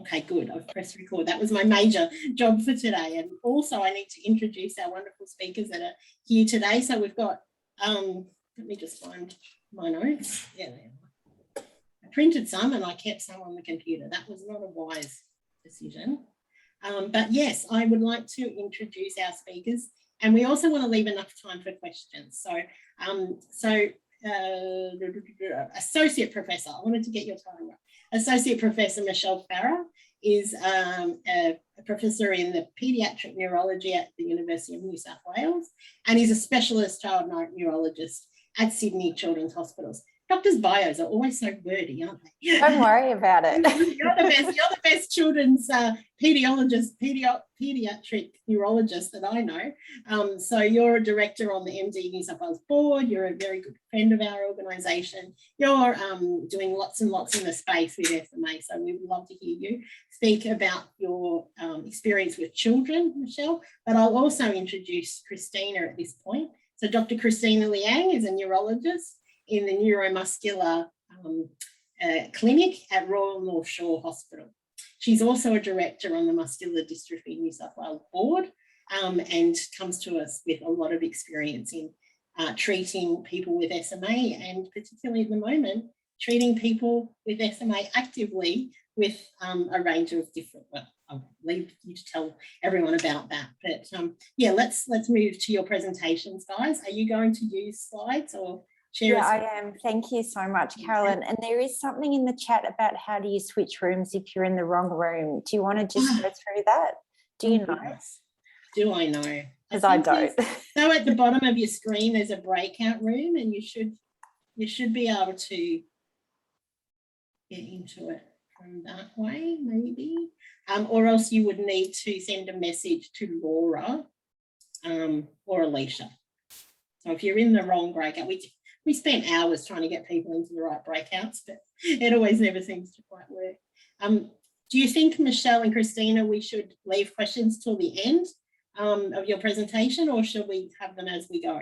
Okay, good. I've pressed record. That was my major job for today. And also I need to introduce our wonderful speakers that are here today. So we've got, let me just find my notes. Yeah, there. I printed some and I kept some on the computer. That was not a wise decision. But yes, I would like to introduce our speakers, and we also want to leave enough time for questions. So, Associate Professor, I wanted to get your title right. Associate Professor Michelle Farrar is a professor in the paediatric neurology at the University of New South Wales, and is a specialist child neurologist at Sydney Children's Hospitals. Doctors' bios are always so wordy, aren't they? Don't worry about it. You're the best children's pediatric neurologist that I know. So you're a director on the MD New South Wales board. You're a very good friend of our organisation. You're doing lots and lots in the space with SMA. So we would love to hear you speak about your experience with children, Michelle. But I'll also introduce Christina at this point. So Dr. Christina Liang is a neurologist in the neuromuscular clinic at Royal North Shore Hospital. She's also a director on the Muscular Dystrophy New South Wales board, and comes to us with a lot of experience in treating people with SMA, and particularly at the moment, treating people with SMA actively with a range of different, well, I'll leave you to tell everyone about that. But yeah, let's move to your presentations, guys. Are you going to use slides or share? Yeah, I am. Thank you so much, Carolyn. And there is something in the chat about how do you switch rooms if you're in the wrong room. Do you want to just go through that? Do you know? Do I know? Because I don't. So at the bottom of your screen, there's a breakout room, and you should be able to get into it from that way, maybe. Or else you would need to send a message to Laura or Alicia. So if you're in the wrong breakout, we spent hours trying to get people into the right breakouts, but it always never seems to quite work. Do you think, Michelle and Christina, we should leave questions till the end of your presentation, or should we have them as we go?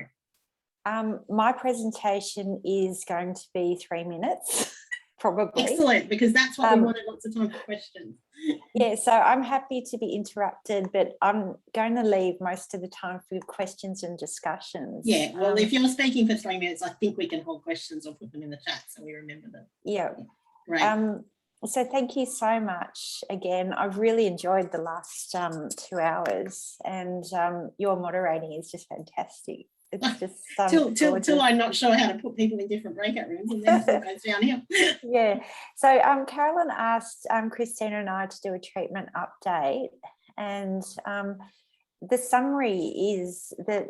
My presentation is going to be 3 minutes, probably. Excellent, because that's what we wanted, lots of time for questions. Yeah, so I'm happy to be interrupted, but I'm going to leave most of the time for questions and discussions. Yeah, well, if you're speaking for 3 minutes, I think we can hold questions or put them in the chat so we remember them. Yeah. Great. So thank you so much again. I've really enjoyed the last 2 hours, and your moderating is just fantastic. It's just till I'm not sure how to put people in different breakout rooms, and then it goes downhill. Yeah. So Carolyn asked Christina and I to do a treatment update, and the summary is that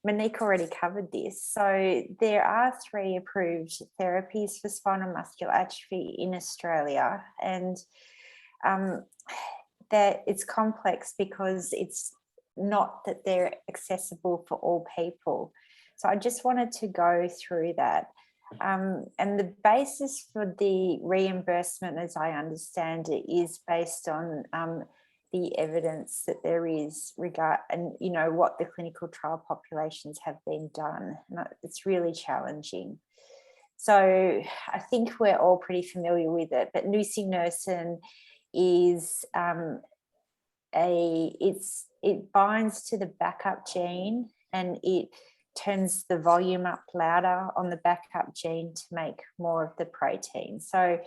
Monique already covered this. So there are 3 approved therapies for spinal muscular atrophy in Australia, and that it's complex because it's not that they're accessible for all people. So I just wanted to go through that. And the basis for the reimbursement, as I understand it, is based on the evidence that there is and what the clinical trial populations have been done. And it's really challenging. So I think we're all pretty familiar with it, but nusinersen is it binds to the backup gene, and it turns the volume up louder on the backup gene to make more of the protein. So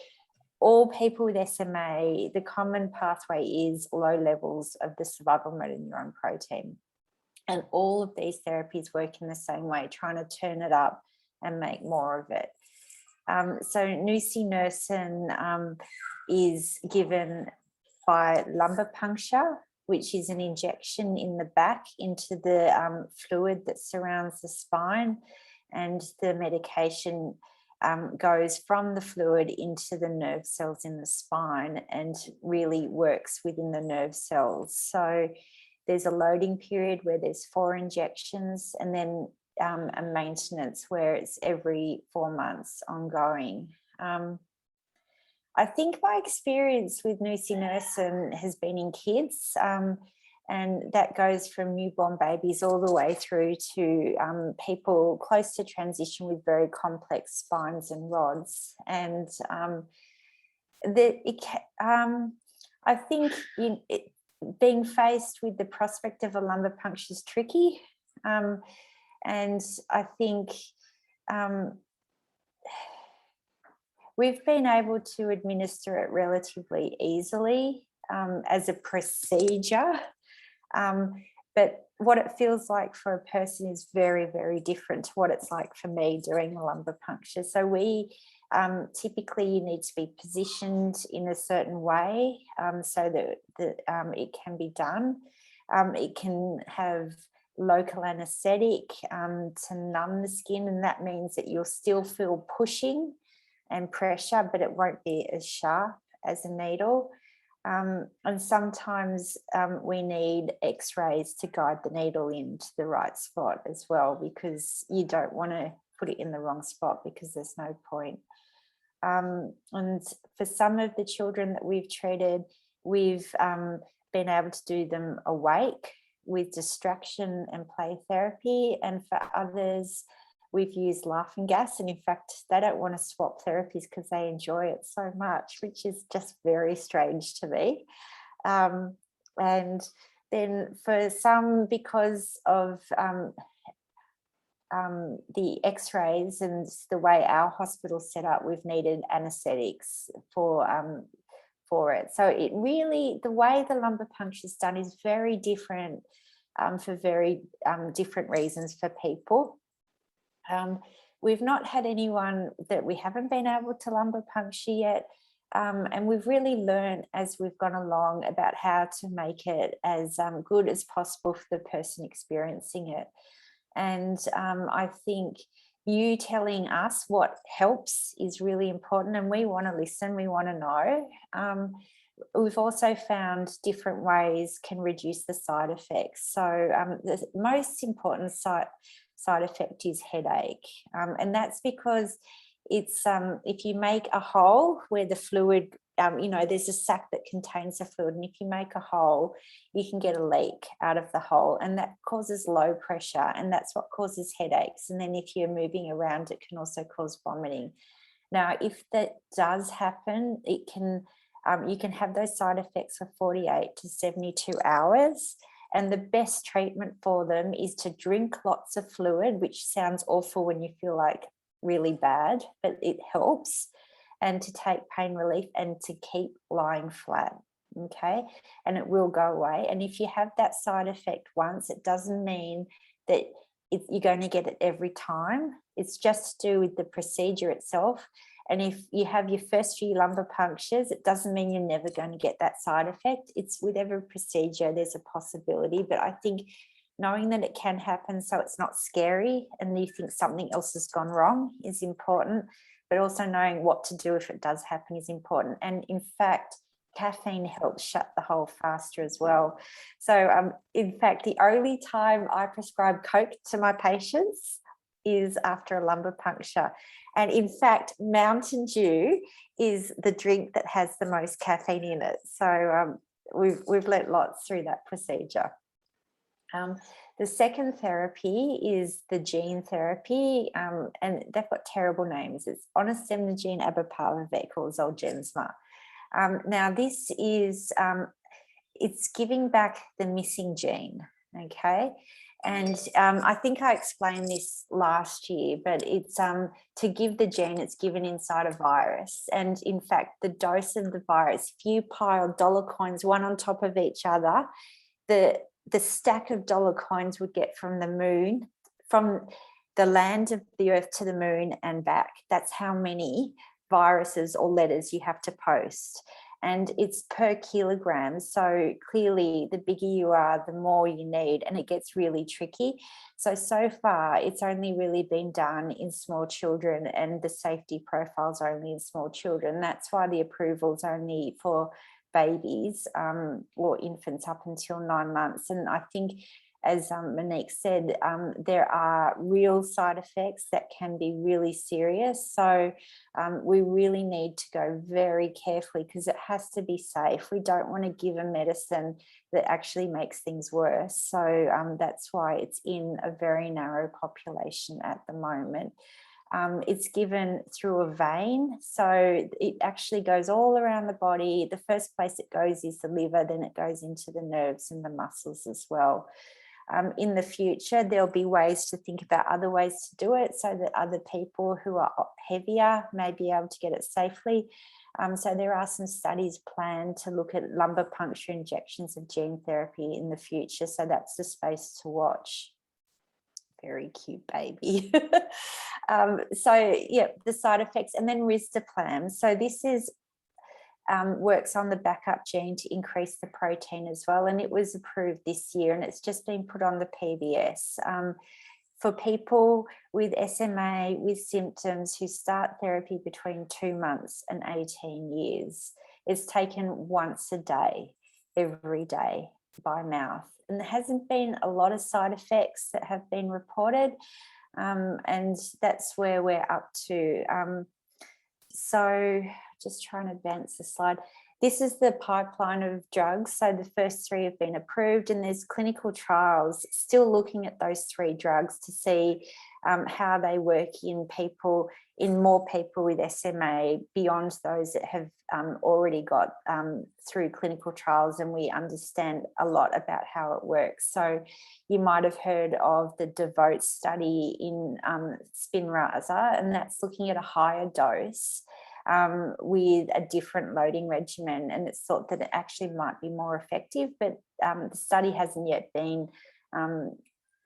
all people with SMA, the common pathway is low levels of the survival motor neuron protein. And all of these therapies work in the same way, trying to turn it up and make more of it. So nusinersen is given by lumbar puncture, which is an injection in the back into the fluid that surrounds the spine, and the medication goes from the fluid into the nerve cells in the spine and really works within the nerve cells. So there's a loading period where there's 4 injections, and then a maintenance where it's every 4 months ongoing. I think my experience with nusinersen has been in kids, and that goes from newborn babies all the way through to people close to transition with very complex spines and rods. And I think being faced with the prospect of a lumbar puncture is tricky, and I think we've been able to administer it relatively easily as a procedure, but what it feels like for a person is very, very different to what it's like for me doing the lumbar puncture. So we typically, you need to be positioned in a certain way so that it can be done. It can have local anesthetic to numb the skin, and that means that you'll still feel pushing and pressure, but it won't be as sharp as a needle. And sometimes we need x-rays to guide the needle into the right spot as well, because you don't want to put it in the wrong spot, because there's no point. And for some of the children that we've treated, we've been able to do them awake with distraction and play therapy. And for others, we've used laughing gas. And in fact, they don't want to swap therapies because they enjoy it so much, which is just very strange to me. And then for some, because of the x-rays and the way our hospital's set up, we've needed anesthetics for it. So it really, the way the lumbar puncture is done is very different for very different reasons for people. We've not had anyone that we haven't been able to lumbar puncture yet. And we've really learned as we've gone along about how to make it as good as possible for the person experiencing it. And I think you telling us what helps is really important, and we want to listen, we want to know. We've also found different ways can reduce the side effects. So the most important side effect is headache. And that's because it's if you make a hole where the fluid, there's a sac that contains the fluid, and if you make a hole, you can get a leak out of the hole, and that causes low pressure, and that's what causes headaches. And then if you're moving around, it can also cause vomiting. Now, if that does happen, it can you can have those side effects for 48 to 72 hours. And the best treatment for them is to drink lots of fluid, which sounds awful when you feel like really bad, but it helps, and to take pain relief and to keep lying flat, okay? And it will go away. And if you have that side effect once, it doesn't mean that you're going to get it every time. It's just to do with the procedure itself. And if you have your first few lumbar punctures, it doesn't mean you're never going to get that side effect. It's with every procedure, there's a possibility. But I think knowing that it can happen so it's not scary and you think something else has gone wrong is important, but also knowing what to do if it does happen is important. And in fact, caffeine helps shut the hole faster as well. So in fact, the only time I prescribe Coke to my patients is after a lumbar puncture. And in fact, Mountain Dew is the drink that has the most caffeine in it. So we've learnt lots through that procedure. The second therapy is the gene therapy, and they've got terrible names. It's onasemnogene abeparvovec or Zolgensma. Now this is, it's giving back the missing gene, okay? And I think I explained this last year, but it's to give the gene, it's given inside a virus. And in fact, the dose of the virus, if you pile dollar coins one on top of each other, the stack of dollar coins would get from the moon, from the land of the earth to the moon and back. That's how many viruses or letters you have to post. And it's per kilogram. So clearly the bigger you are, the more you need, and it gets really tricky. So far, it's only really been done in small children, and the safety profile's only in small children. That's why the approval's only for babies or infants up until 9 months. And I think, as Monique said, there are real side effects that can be really serious. So we really need to go very carefully because it has to be safe. We don't want to give a medicine that actually makes things worse. So that's why it's in a very narrow population at the moment. It's given through a vein, so it actually goes all around the body. The first place it goes is the liver, then it goes into the nerves and the muscles as well. In the future, there'll be ways to think about other ways to do it so that other people who are heavier may be able to get it safely. So there are some studies planned to look at lumbar puncture injections of gene therapy in the future. So that's the space to watch. Very cute baby. So yeah, the side effects, and then risdiplam. So this is works on the backup gene to increase the protein as well, and it was approved this year, and it's just been put on the PBS. For people with SMA with symptoms who start therapy between 2 months and 18 years, it's taken once a day, every day by mouth. And there hasn't been a lot of side effects that have been reported, and that's where we're up to. So just trying to advance the slide. This is the pipeline of drugs. So the first 3 have been approved, and there's clinical trials still looking at those 3 drugs to see how they work in more people with SMA beyond those that have already got through clinical trials, and we understand a lot about how it works. So you might have heard of the DEVOTE study in Spinraza, and that's looking at a higher dose with a different loading regimen, and it's thought that it actually might be more effective, but the study hasn't yet been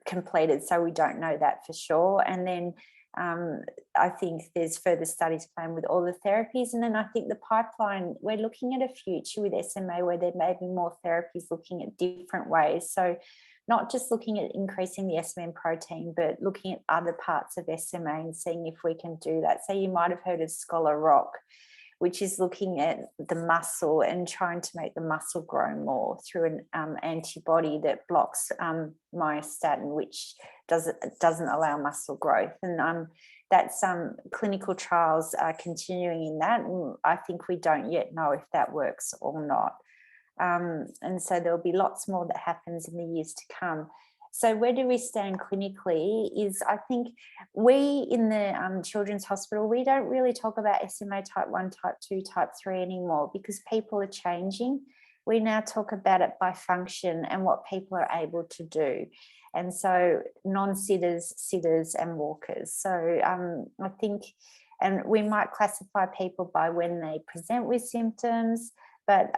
completed, so we don't know that for sure. And then I think there's further studies planned with all the therapies, and then I think the pipeline, we're looking at a future with SMA where there may be more therapies looking at different ways. So not just looking at increasing the SMN protein, but looking at other parts of SMA and seeing if we can do that. So you might have heard of Scholar Rock, which is looking at the muscle and trying to make the muscle grow more through an antibody that blocks myostatin, which doesn't allow muscle growth. And that's clinical trials are continuing in that. And I think we don't yet know if that works or not. And so there'll be lots more that happens in the years to come. So where do we stand clinically is, I think we in the Children's Hospital, we don't really talk about SMA type 1, type 2, type 3 anymore because people are changing. We now talk about it by function and what people are able to do. And so non-sitters, sitters and walkers. So I think, and we might classify people by when they present with symptoms, but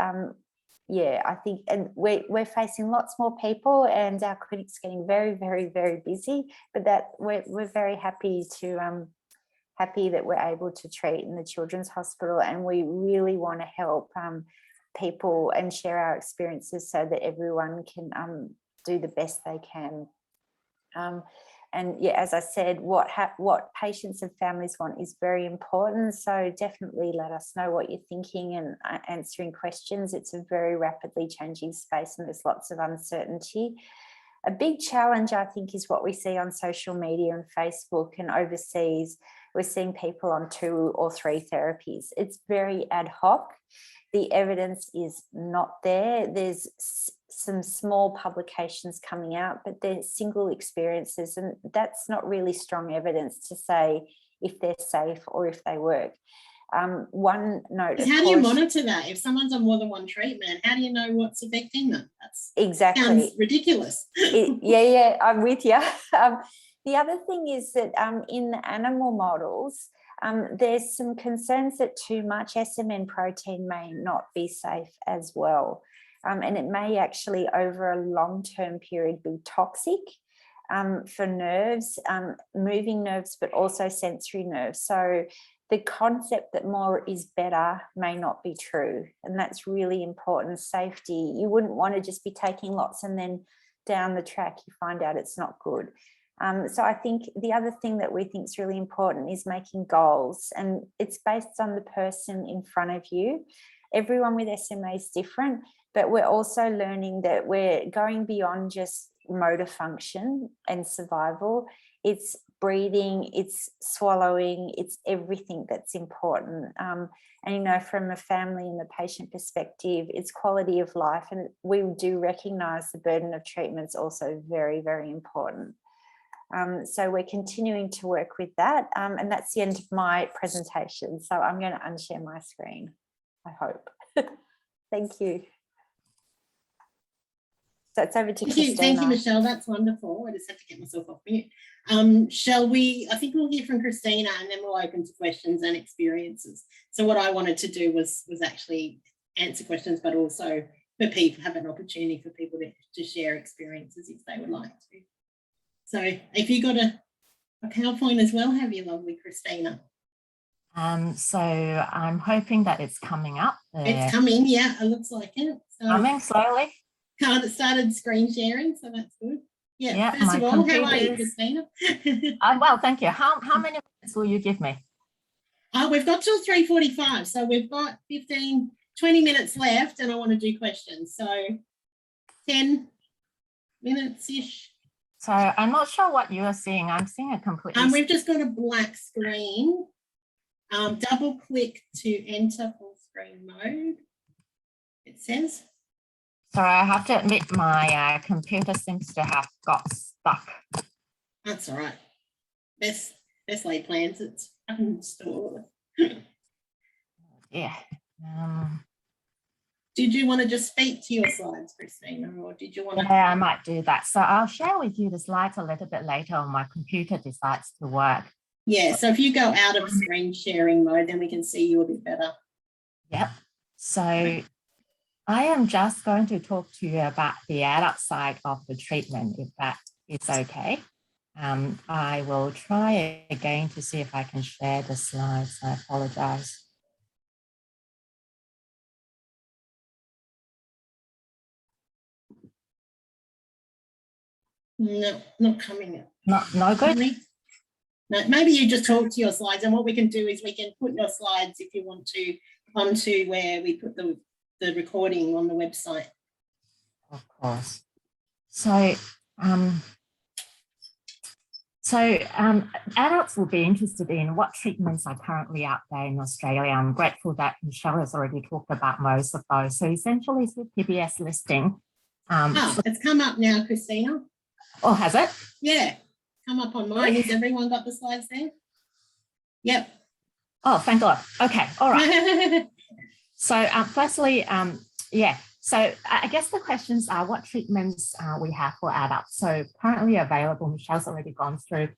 yeah, I think, and we're facing lots more people, and our clinic's getting very, very, very busy. But that we're very happy that we're able to treat in the Children's Hospital, and we really want to help people and share our experiences so that everyone can do the best they can. And yeah, as I said, what patients and families want is very important. So definitely let us know what you're thinking and answering questions. It's a very rapidly changing space and there's lots of uncertainty. A big challenge, I think, is what we see on social media and Facebook and overseas. We're seeing people on 2 or 3 therapies. It's very ad hoc. The evidence is not there. There's some small publications coming out, but they're single experiences, and that's not really strong evidence to say if they're safe or if they work. One note. How do you monitor that? If someone's on more than one treatment, how do you know what's affecting them? That's exactly sounds ridiculous. Yeah, I'm with you. The other thing is that in the animal models, there's some concerns that too much SMN protein may not be safe as well. And it may actually, over a long-term period, be toxic for nerves, moving nerves, but also sensory nerves. So the concept that more is better may not be true. And that's really important. Safety. You wouldn't want to just be taking lots and then down the track you find out it's not good. So I think the other thing that we think is really important is making goals, and it's based on the person in front of you. Everyone with SMA is different, but we're also learning that we're going beyond just motor function and survival. It's breathing, it's swallowing, it's everything that's important. And, you know, from a family and the patient perspective, it's quality of life. And we do recognise the burden of treatment is also very, very important. So we're continuing to work with that. And that's the end of my presentation. So I'm going to unshare my screen, I hope. Thank you. So it's over to Christina. Thank you, Michelle. That's wonderful. I just have to get myself off mute. Shall we, I think we'll hear from Christina and then we'll open to questions and experiences. So what I wanted to do was actually answer questions, but also for people, have an opportunity for people to share experiences if they would like to. So if you got a PowerPoint as well, have you, lovely Christina? So I'm hoping that it's coming up. It's coming, yeah, it looks like it. So coming slowly. It started screen sharing, so that's good. Yeah, first of all, how are you, Christina? Well, thank you. How many minutes will you give me? We've got till 3:45, so we've got 20 minutes left, and I want to do questions. So 10 minutes-ish. So I'm not sure what you are seeing. I'm seeing a completely... We've just got a black screen. Double click to enter full screen mode, it says. Sorry, I have to admit my computer seems to have got stuck. That's all right. Best laid plans. It's uninstalled. Yeah. Did you want to just speak to your slides, Christina, or did you want to? Yeah, I might do that. So I'll share with you the slides a little bit later when my computer decides to work. Yeah, so if you go out of screen sharing mode, then we can see you a bit better. Yep. So I am just going to talk to you about the adult side of the treatment, if that is okay. I will try again to see if I can share the slides. I apologize. No, not coming up. No good? No, maybe you just talk to your slides, and what we can do is we can put your slides, if you want to, onto where we put the recording on the website. Of course. So, adults will be interested in what treatments are currently out there in Australia. I'm grateful that Michelle has already talked about most of those. So essentially it's the PBS listing. It's come up now, Christina. Oh, has it? Yeah, come up on mine. Has everyone got the slides there? Yep. Oh, thank God. Okay, all right. So firstly, so I guess the questions are what treatments we have for adults. So currently available, Michelle's already gone through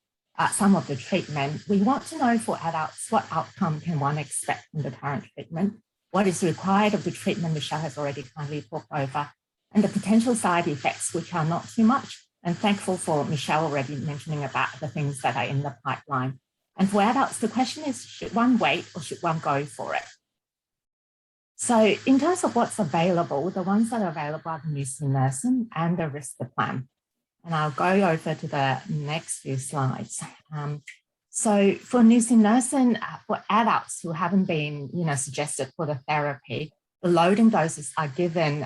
some of the treatment. We want to know for adults, what outcome can one expect from the current treatment? What is required of the treatment? Michelle has already kindly talked over, and the potential side effects, which are not too much. And thankful for Michelle already mentioning about the things that are in the pipeline. And for adults, the question is, should one wait or should one go for it? So in terms of what's available, the ones that are available are the nusinersen and the risdiplam. And I'll go over to the next few slides. So for nusinersen, for adults who haven't been suggested for the therapy, the loading doses are given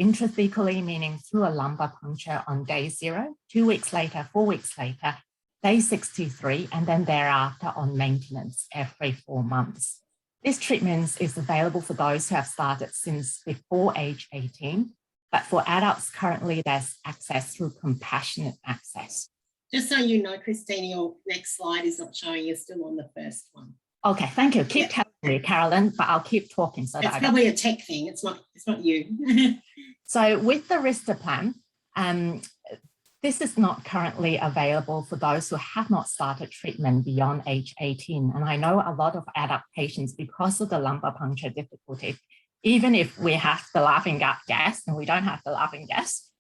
intrathecally, meaning through a lumbar puncture on day 0, 2 weeks later, 4 weeks later, day 63, and then thereafter on maintenance every 4 months. This treatment is available for those who have started since before age 18, but for adults currently there's access through compassionate access. Just so you know, Christina, your next slide is not showing. You're still on the first one. Okay, thank you. Keep telling me, Carolyn, but I'll keep talking. So it's probably a tech thing. It's not you. So with the risdiplam, this is not currently available for those who have not started treatment beyond age 18. And I know a lot of adult patients, because of the lumbar puncture difficulty, even if we have the laughing gas, and we don't have the laughing gas,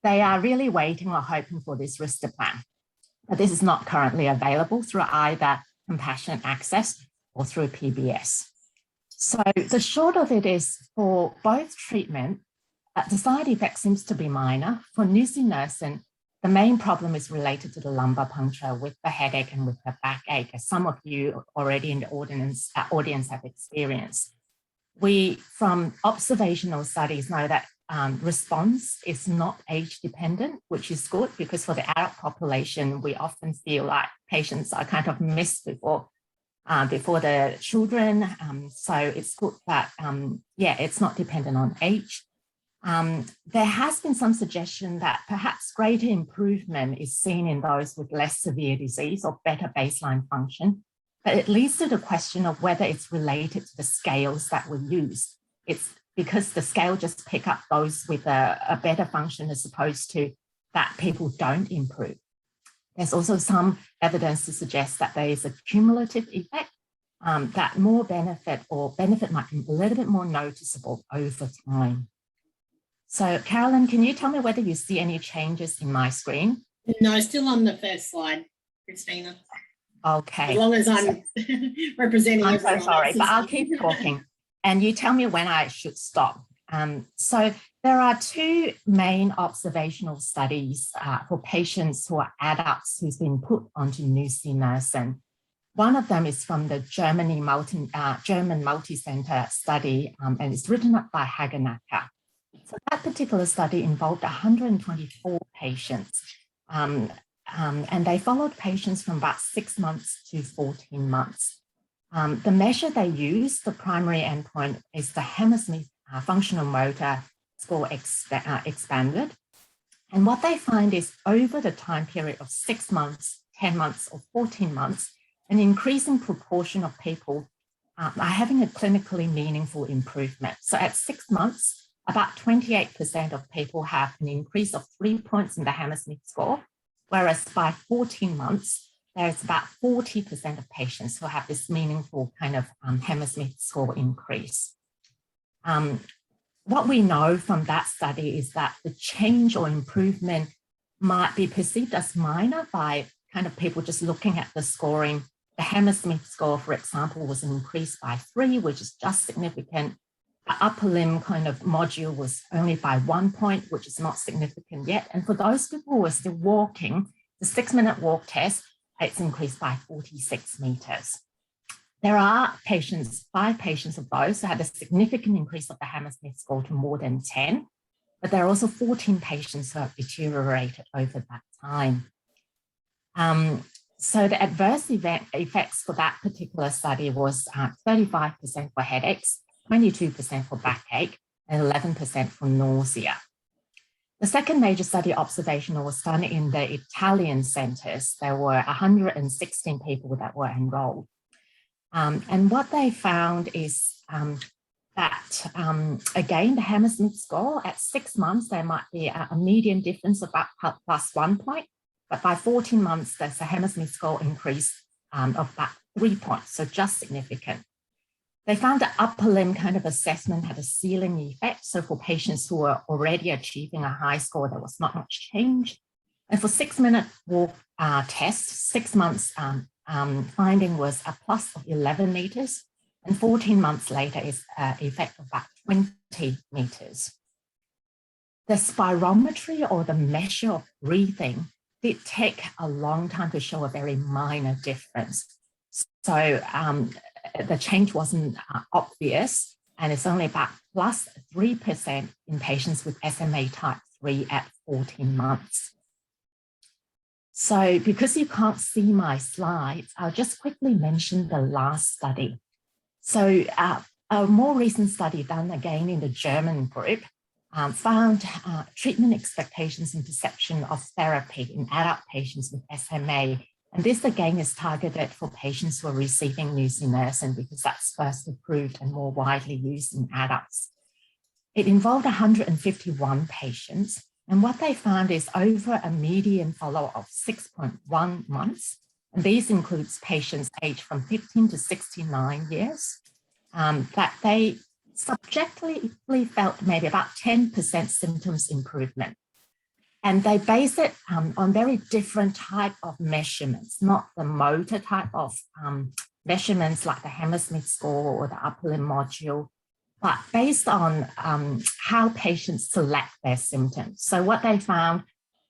they are really waiting or hoping for this risdiplam. But this is not currently available through either compassionate access or through PBS. So the short of it is, for both treatment, the side effect seems to be minor. For nusinersen, the main problem is related to the lumbar puncture with the headache and with the backache, as some of you already in the audience have experienced. We, from observational studies, know that response is not age dependent, which is good, because for the adult population, we often feel like patients are kind of missed before the children. So it's good that, it's not dependent on age. There has been some suggestion that perhaps greater improvement is seen in those with less severe disease or better baseline function, but it leads to the question of whether it's related to the scales that we use. It's because the scale just pick up those with a better function as opposed to that people don't improve. There's also some evidence to suggest that there is a cumulative effect, that more benefit might be a little bit more noticeable over time. So Carolyn, can you tell me whether you see any changes in my screen? No, still on the first slide, Christina. Okay. As long as I'm representing I'm everyone so sorry, else's. but I'll keep talking and you tell me when I should stop. So there are two main observational studies for patients who are adults who's been put onto nusinersen. One of them is from the German multi-center study, and it's written up by Hagenaka. So that particular study involved 124 patients, and they followed patients from about 6 months to 14 months. The measure they used, the primary endpoint, is the Hammersmith Functional Motor Score expanded. And what they find is over the time period of 6 months, 10 months, or 14 months, an increasing proportion of people are having a clinically meaningful improvement. So at 6 months, about 28% of people have an increase of 3 points in the Hammersmith score, whereas by 14 months, there's about 40% of patients who have this meaningful kind of Hammersmith score increase. What we know from that study is that the change or improvement might be perceived as minor by kind of people just looking at the scoring. The Hammersmith score, for example, was increased by 3, which is just significant. The upper limb kind of module was only by 1 point, which is not significant yet. And for those people who are still walking, the 6-minute walk test, it's increased by 46 meters. There are patients, 5 patients of those who had a significant increase of the Hammersmith score to more than 10, but there are also 14 patients who have deteriorated over that time. So the adverse effects for that particular study was 35% for headaches, 22% for backache, and 11% for nausea. The second major study, observational, was done in the Italian centers. There were 116 people that were enrolled. And what they found is that, again, the Hammersmith score at 6 months, there might be a median difference of about plus 1 point, but by 14 months, there's a Hammersmith score increase of about 3 points, so just significant. They found that upper limb kind of assessment had a ceiling effect. So for patients who were already achieving a high score, there was not much change. And for 6-minute walk test, 6 months finding was a plus of 11 meters, and 14 months later is an effect of about 20 meters. The spirometry, or the measure of breathing, did take a long time to show a very minor difference. So the change wasn't obvious, and it's only about plus 3% in patients with SMA type 3 at 14 months. So because you can't see my slides, I'll just quickly mention the last study. So a more recent study done again in the German group found treatment expectations and perception of therapy in adult patients with SMA. And this again is targeted for patients who are receiving nusinersen because that's first approved and more widely used in adults. It involved 151 patients. And what they found is over a median follow-up of 6.1 months, and these includes patients aged from 15 to 69 years, that they subjectively felt maybe about 10% symptoms improvement. And they base it on very different type of measurements, not the motor type of measurements like the Hammersmith score or the upper limb module, but based on how patients select their symptoms. So what they found,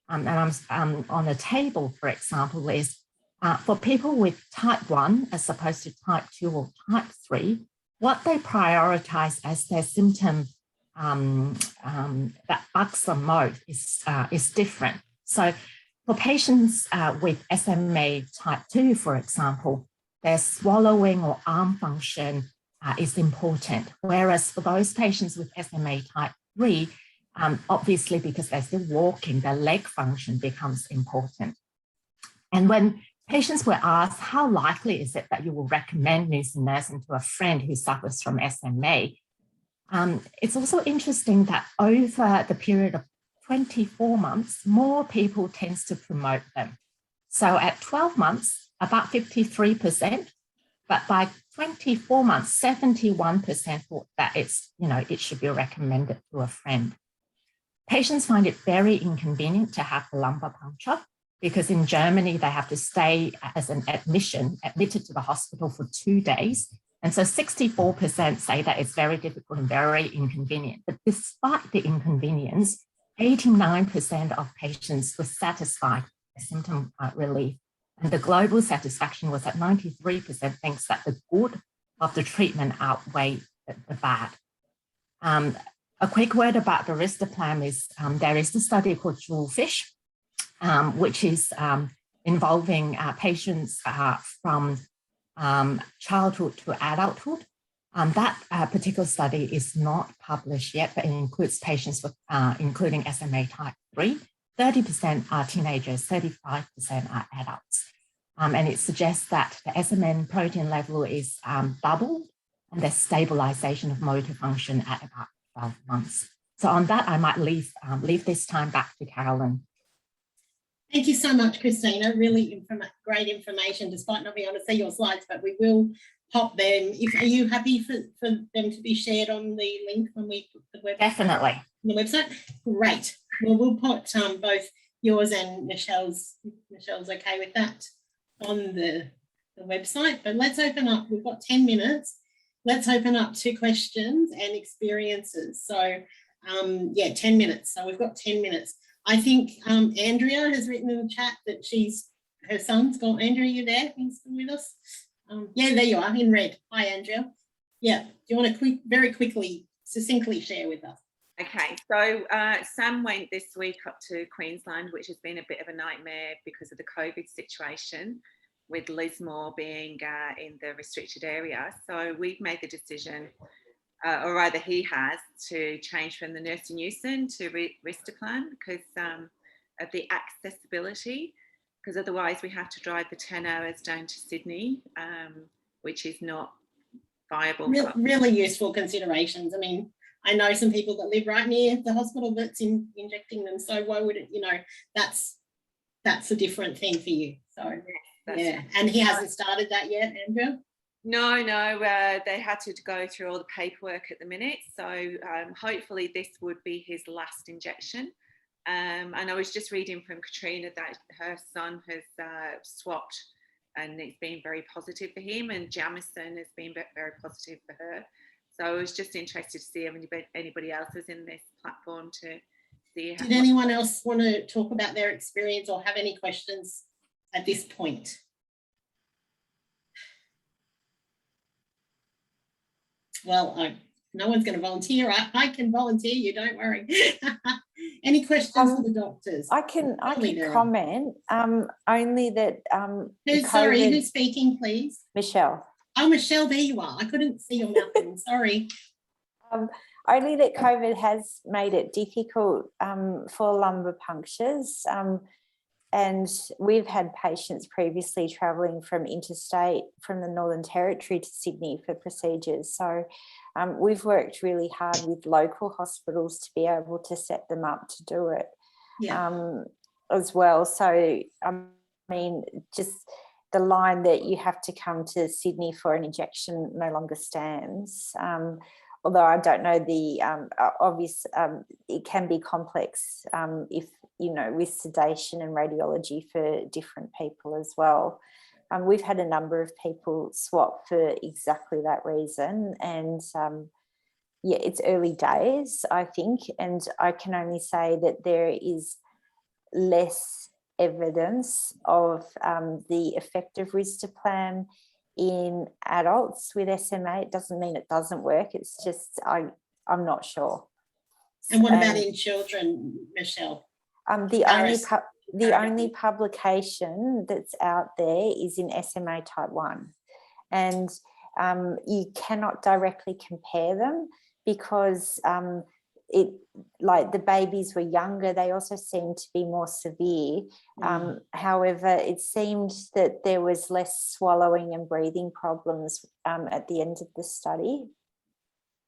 and I'm on a table, for example, is for people with type 1 as opposed to type 2 or type 3, what they prioritize as their symptom that bugs them most is different. So for patients with SMA type 2, for example, their swallowing or arm function is important. Whereas for those patients with SMA type 3, Obviously, because they're still walking, their leg function becomes important. And when patients were asked, how likely is it that you will recommend nusinersen to a friend who suffers from SMA? It's also interesting that over the period of 24 months, more people tends to promote them. So at 12 months, about 53%, but by 24 months, 71% thought that it should be recommended to a friend. Patients find it very inconvenient to have the lumbar puncture because in Germany, they have to stay as an admitted to the hospital for 2 days. And so 64% say that it's very difficult and very inconvenient. But despite the inconvenience, 89% of patients were satisfied with symptom relief. And the global satisfaction was at 93%, thanks that the good of the treatment outweighed the bad. A quick word about the risdiplam is there is a study called Jewelfish, which is involving patients from childhood to adulthood. That particular study is not published yet, but it includes patients with, including SMA type 3. 30% are teenagers, 35% are adults. And it suggests that the SMN protein level is doubled and there's stabilization of motor function at about 12 months. So on that, I might leave this time back to Carolyn. Thank you so much, Christina. Really great information, despite not being able to see your slides, but we will pop them. Are you happy for them to be shared on the link when we put the website? Definitely. On the website? Great. Well, we'll put both yours and Michelle's okay with that on the website. But let's open up. We've got 10 minutes. Let's open up to questions and experiences. So, 10 minutes. So we've got 10 minutes. I think Andrea has written in the chat that her son's gone. Andrea, you there? He's with us. Yeah, there you are in red. Hi, Andrea. Yeah. Do you want to very quickly, succinctly share with us? Okay, so Sam went this week up to Queensland, which has been a bit of a nightmare because of the COVID situation, with Lismore being in the restricted area. So we've made the decision, or rather he has, to change from the nusinersen to risdiplam because of the accessibility, because otherwise we have to drive the 10 hours down to Sydney, which is not viable. Really useful considerations. I mean, I know some people that live right near the hospital that's injecting them. So why would it, that's a different thing for you. So yeah, and he hasn't started that yet, Andrew? No, they had to go through all the paperwork at the minute. So hopefully this would be his last injection. And I was just reading from Katrina that her son has swapped and it's been very positive for him, and Jamison has been very positive for her. So I was just interested to see if anybody else was in this platform to see. Did anyone else want to talk about their experience or have any questions at this point? Well, no one's going to volunteer. I can volunteer you, don't worry. Any questions for the doctors? I can comment, only that who's speaking, please? Michelle. Oh, Michelle, there you are. I couldn't see your nothing. Sorry. Only that COVID has made it difficult for lumbar punctures. And we've had patients previously travelling from interstate from the Northern Territory to Sydney for procedures. So we've worked really hard with local hospitals to be able to set them up to do it as well. So, I mean, just the line that you have to come to Sydney for an injection no longer stands. Although I don't know the obvious, it can be complex if, with sedation and radiology for different people as well. We've had a number of people swap for exactly that reason. And it's early days, I think. And I can only say that there is less evidence of the effect of risdiplam in adults with SMA. It doesn't mean it doesn't work. It's just I'm not sure. And what about in children, Michelle? The only publication that's out there is in SMA type 1, and you cannot directly compare them because like the babies were younger, they also seemed to be more severe. However, it seemed that there was less swallowing and breathing problems at the end of the study.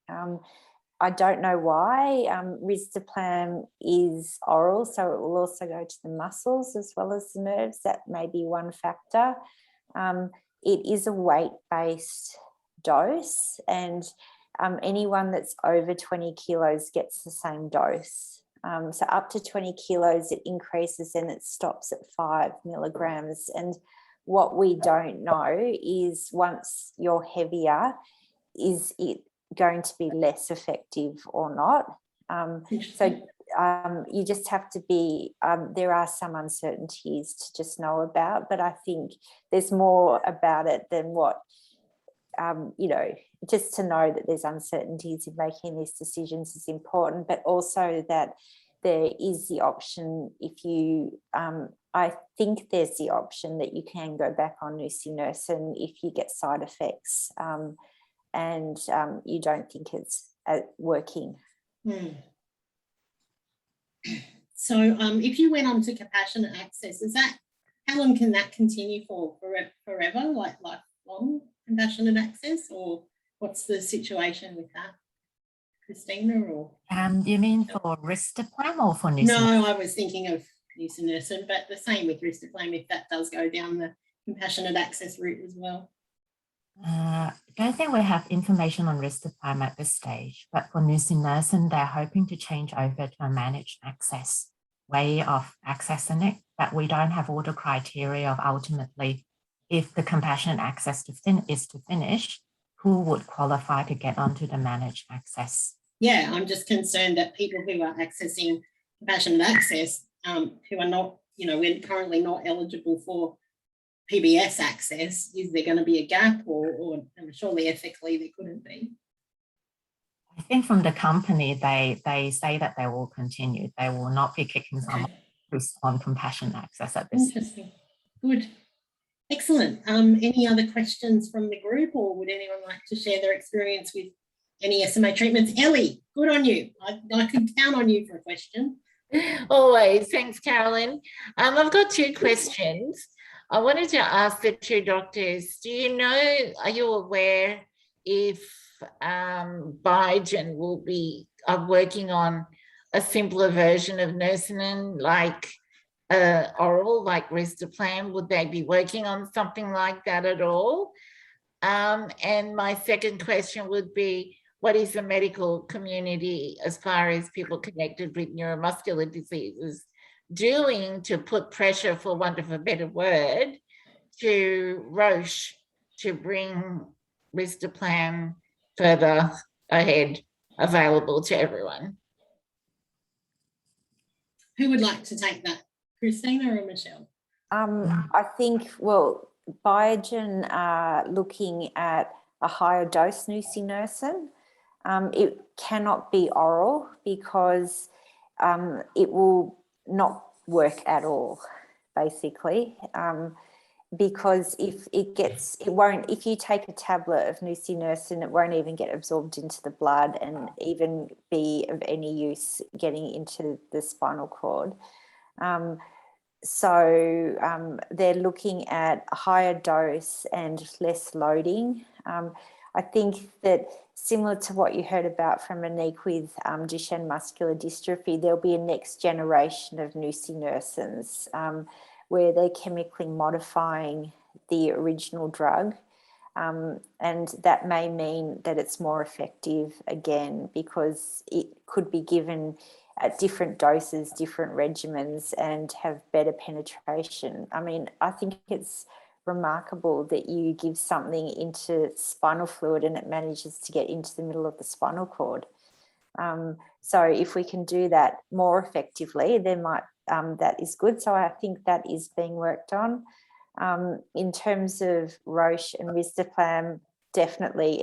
I don't know why. Risdiplam is oral, so it will also go to the muscles as well as the nerves. That may be one factor. It is a weight-based dose, and anyone that's over 20 kilos gets the same dose. So up to 20 kilos, it increases and it stops at 5 milligrams. And what we don't know is once you're heavier, is it going to be less effective or not? You just have to be, there are some uncertainties to just know about, but I think there's more about it than what, just to know that there's uncertainties in making these decisions is important, but also that there is the option if you, I think there's the option that you can go back on nusinersen if you get side effects and you don't think it's working. So if you went on to compassionate access, how long can that continue for? Forever, like lifelong compassionate access, or what's the situation with that, Christina? Or you mean for risdiplam or for nusinersen? No, I was thinking of nusinersen, but the same with risdiplam if that does go down the compassionate access route as well. I don't think we have information on risdiplam at this stage, but for nusinersen, they're hoping to change over to a managed access way of accessing it, but we don't have all the criteria of ultimately if the compassionate access is to finish, who would qualify to get onto the managed access. Yeah, I'm just concerned that people who are accessing compassionate access, who are not, we're currently not eligible for PBS access, is there going to be a gap or surely ethically there couldn't be? I think from the company, they say that they will continue. They will not be kicking someone on compassionate access at this. Interesting. Good. Excellent. Any other questions from the group, or would anyone like to share their experience with any SMA treatments? Ellie, good on you. I could count on you for a question. Always. Thanks, Carolyn. I've got two questions. I wanted to ask the two doctors, are you aware if Biogen will be working on a simpler version of nusinersen, like oral, like risdiplam? Would they be working on something like that at all? And my second question would be, what is the medical community, as far as people connected with neuromuscular diseases, doing to put pressure, for want of a better word, to Roche to bring risdiplam further ahead, available to everyone? Who would like to take that, Christina or Michelle? I think, well, Biogen are looking at a higher dose nusinersen. It cannot be oral because it will not work at all, basically. Because if you take a tablet of nusinersen, it won't even get absorbed into the blood and even be of any use getting into the spinal cord. So they're looking at a higher dose and less loading. I think that similar to what you heard about from Monique with Duchenne muscular dystrophy, there'll be a next generation of nusinersens where they're chemically modifying the original drug. And that may mean that it's more effective again, because it could be given at different doses, different regimens, and have better penetration. I mean, I think it's remarkable that you give something into spinal fluid and it manages to get into the middle of the spinal cord. So if we can do that more effectively, there might that is good. So I think that is being worked on. In terms of Roche and risdiplam, definitely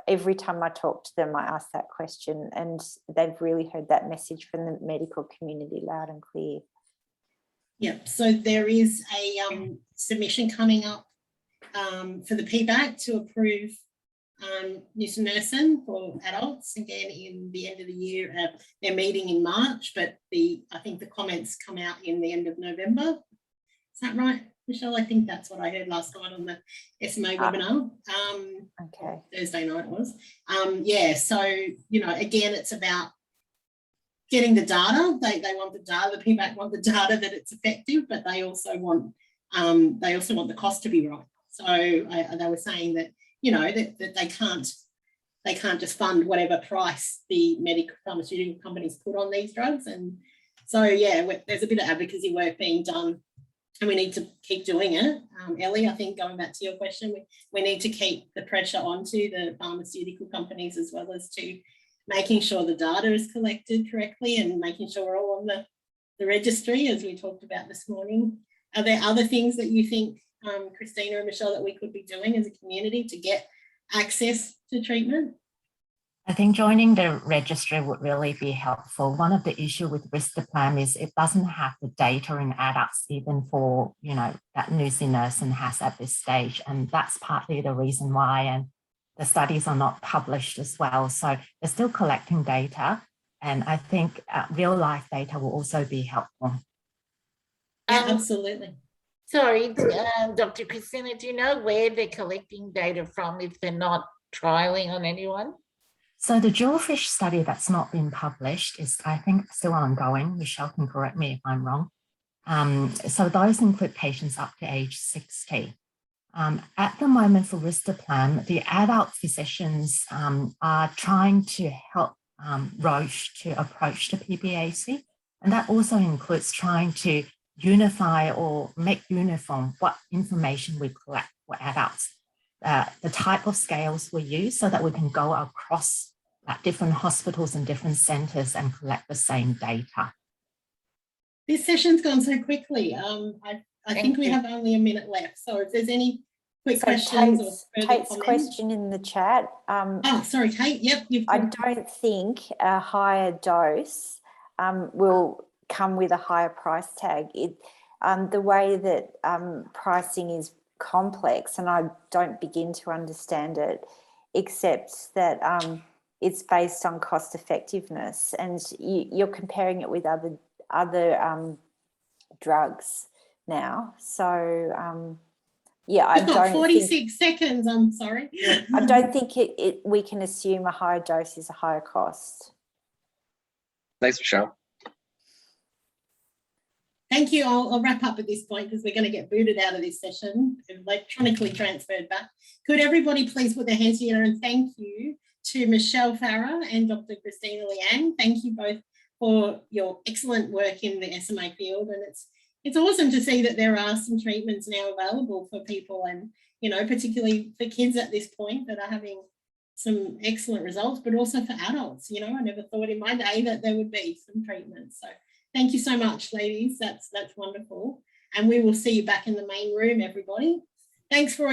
every time I talk to them, I ask that question, and they've really heard that message from the medical community loud and clear. Yep, so there is a submission coming up for the PBAC to approve nusinersen for adults again in the end of the year. They're meeting in March, but I think the comments come out in the end of November. Is that right, Michelle? I think that's what I heard last night on the SMA webinar. Okay. Thursday night it was. Yeah, so, again, it's about getting the data. They want the data, the PMAC want the data that it's effective, but they also want the cost to be right. So they were saying that, that they can't just fund whatever price the medical pharmaceutical companies put on these drugs. And so, yeah, there's a bit of advocacy work being done and we need to keep doing it. Ellie, I think going back to your question, we need to keep the pressure onto the pharmaceutical companies as well as to making sure the data is collected correctly and making sure we're all on the registry, as we talked about this morning. Are there other things that you think, Christina and Michelle, that we could be doing as a community to get access to treatment? I think joining the registry would really be helpful. One of the issues with risdiplam is it doesn't have the data in adults, even for, that nusinersen has at this stage. And that's partly the reason why, and the studies are not published as well. So they're still collecting data. And I think real life data will also be helpful. Yeah, absolutely. Sorry, Dr. Christina, do you know where they're collecting data from if they're not trialing on anyone? So the jewelfish study that's not been published is, I think, still ongoing. Michelle can correct me if I'm wrong. So those include patients up to age 60. At the moment for risdiplam, the adult physicians are trying to help Roche to approach the PPAC. And that also includes trying to unify or make uniform what information we collect for adults, the type of scales we use so that we can go across different hospitals and different centres and collect the same data. This session's gone so quickly. I think we have only a minute left. So if there's any quick questions. Kate's question in the chat. Sorry, Kate. Yep. I don't think a higher dose will come with a higher price tag. The way that pricing is complex, and I don't begin to understand it, except that it's based on cost effectiveness, and you're comparing it with other drugs now. So yeah, I don't 46 seconds. I'm sorry. I don't think we can assume a higher dose is a higher cost. Thanks, Michelle. Thank you. I'll wrap up at this point because we're going to get booted out of this session, electronically transferred back. Could everybody please put their hands together and thank you to Michelle Farrar and Dr. Christina Liang. Thank you both for your excellent work in the SMA field. And it's awesome to see that there are some treatments now available for people and, particularly for kids at this point that are having some excellent results, but also for adults. I never thought in my day that there would be some treatments. So thank you so much, ladies. That's wonderful. And we will see you back in the main room, everybody. Thanks for